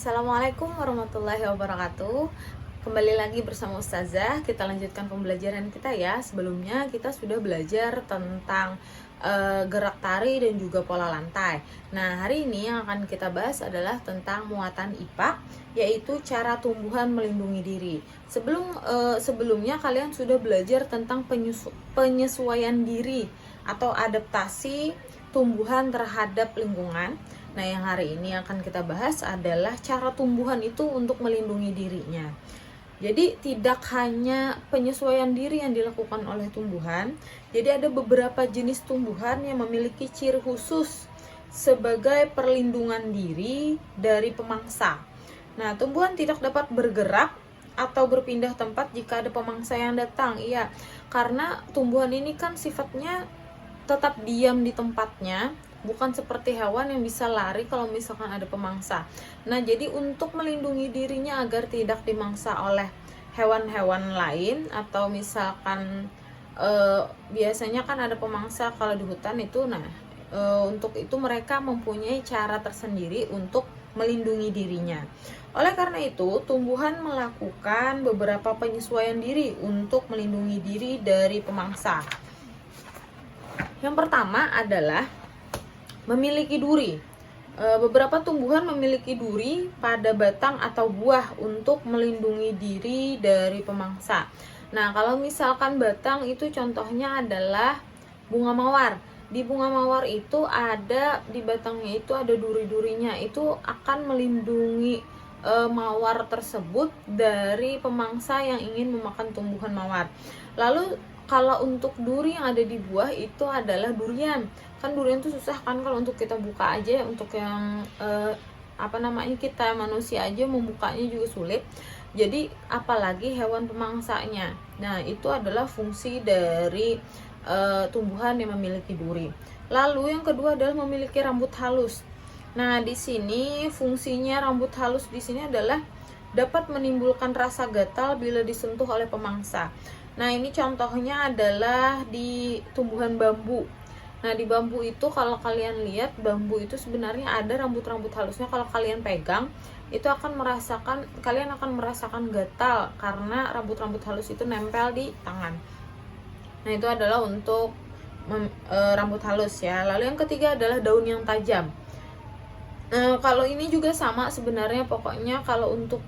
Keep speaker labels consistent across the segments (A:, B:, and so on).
A: Assalamualaikum warahmatullahi wabarakatuh. Kembali lagi bersama Ustazah. Kita lanjutkan pembelajaran kita ya. Sebelumnya kita sudah belajar tentang gerak tari dan juga pola lantai. Nah, hari ini yang akan kita bahas adalah tentang muatan IPA, yaitu cara tumbuhan melindungi diri. Sebelumnya kalian sudah belajar tentang penyesuaian diri atau adaptasi tumbuhan terhadap lingkungan. Nah, yang hari ini akan kita bahas adalah cara tumbuhan itu untuk melindungi dirinya. Jadi, tidak hanya penyesuaian diri yang dilakukan oleh tumbuhan, jadi ada beberapa jenis tumbuhan yang memiliki ciri khusus sebagai perlindungan diri dari pemangsa. Nah, tumbuhan tidak dapat bergerak atau berpindah tempat jika ada pemangsa yang datang. Iya, karena tumbuhan ini kan sifatnya tetap diam di tempatnya, bukan seperti hewan yang bisa lari kalau misalkan ada pemangsa. Nah, jadi untuk melindungi dirinya agar tidak dimangsa oleh hewan-hewan lain, atau misalkan biasanya kan ada pemangsa kalau di hutan itu. Nah, untuk itu mereka mempunyai cara tersendiri untuk melindungi dirinya. Oleh karena itu, tumbuhan melakukan beberapa penyesuaian diri untuk melindungi diri dari pemangsa. Yang pertama adalah memiliki duri. Beberapa tumbuhan memiliki duri pada batang atau buah untuk melindungi diri dari pemangsa. Nah, kalau misalkan batang itu contohnya adalah bunga mawar. Di bunga mawar itu ada, di batangnya itu ada duri-durinya. Itu akan melindungi mawar tersebut dari pemangsa yang ingin memakan tumbuhan mawar. Lalu kalau untuk duri yang ada di buah itu adalah durian. Kan durian itu susah kan kalau untuk kita buka aja, untuk yang kita manusia aja membukanya juga sulit. Jadi apalagi hewan pemangsanya. Nah, itu adalah fungsi dari tumbuhan yang memiliki duri. Lalu yang kedua adalah memiliki rambut halus. Nah, di sini fungsinya rambut halus di sini adalah dapat menimbulkan rasa gatal bila disentuh oleh pemangsa. Nah, ini contohnya adalah di tumbuhan bambu. Nah, di bambu itu kalau kalian lihat, bambu itu sebenarnya ada rambut-rambut halusnya. Kalau kalian pegang, itu kalian akan merasakan gatal karena rambut-rambut halus itu nempel di tangan. Nah, itu adalah untuk rambut halus ya. Lalu yang ketiga adalah daun yang tajam. Kalau ini juga sama sebenarnya, pokoknya kalau untuk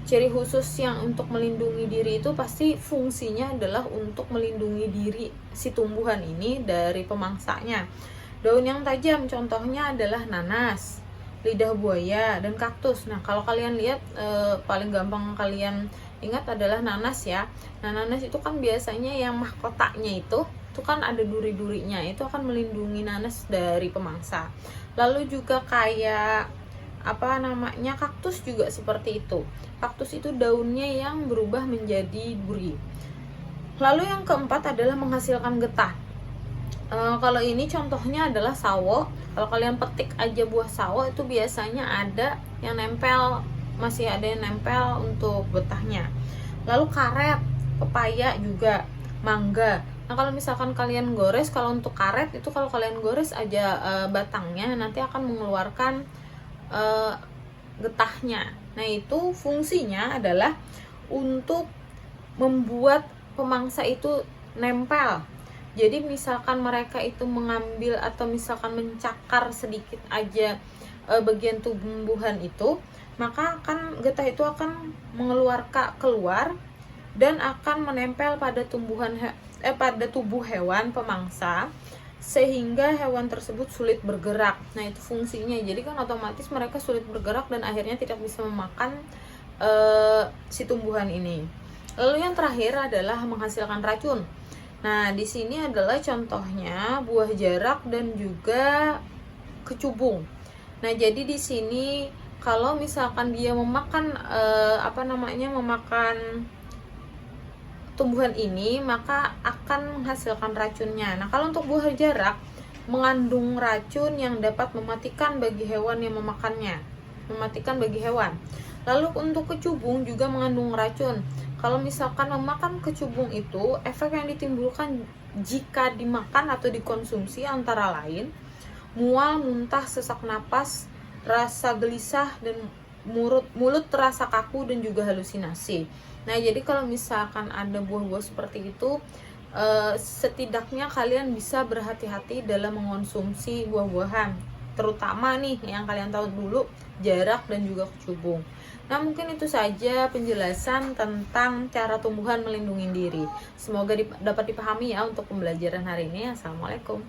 A: ciri khusus yang untuk melindungi diri itu pasti fungsinya adalah untuk melindungi diri si tumbuhan ini dari pemangsanya. Daun yang tajam contohnya adalah nanas, lidah buaya, dan kaktus. Nah, kalau kalian lihat paling gampang kalian ingat adalah nanas ya. Nah, nanas itu kan biasanya yang mahkotanya itu kan ada duri-durinya, itu akan melindungi nanas dari pemangsa. Lalu juga kayak kaktus juga seperti itu. Kaktus itu daunnya yang berubah menjadi duri. Lalu yang keempat adalah menghasilkan getah. Kalau ini contohnya adalah sawo. Kalau kalian petik aja buah sawo itu biasanya ada yang nempel, masih ada yang nempel untuk getahnya. Lalu karet, pepaya juga, mangga. Nah, kalau misalkan kalian gores, kalau untuk karet itu kalau kalian gores aja batangnya, nanti akan mengeluarkan getahnya. Nah, itu fungsinya adalah untuk membuat pemangsa itu nempel. Jadi misalkan mereka itu mengambil atau misalkan mencakar sedikit aja bagian tumbuhan itu, maka getah itu akan keluar dan akan menempel pada pada tubuh hewan pemangsa, sehingga hewan tersebut sulit bergerak. Nah, itu fungsinya. Jadi kan otomatis mereka sulit bergerak dan akhirnya tidak bisa memakan si tumbuhan ini. Lalu yang terakhir adalah menghasilkan racun. Nah, di sini adalah contohnya buah jarak dan juga kecubung. Nah, jadi di sini kalau misalkan dia memakan memakan tumbuhan ini, maka akan menghasilkan racunnya. Nah, kalau untuk buah jarak mengandung racun yang dapat mematikan bagi hewan yang memakannya, mematikan bagi hewan. Lalu untuk kecubung juga mengandung racun. Kalau misalkan memakan kecubung itu, efek yang ditimbulkan jika dimakan atau dikonsumsi antara lain mual, muntah, sesak napas, rasa gelisah, dan mulut terasa kaku dan juga halusinasi. Nah, jadi kalau misalkan ada buah-buah seperti itu, setidaknya kalian bisa berhati-hati dalam mengonsumsi buah-buahan, terutama nih yang kalian tahu dulu, jarak dan juga kecubung. Nah, mungkin itu saja penjelasan tentang cara tumbuhan melindungi diri. Semoga dapat dipahami ya untuk pembelajaran hari ini. Assalamualaikum.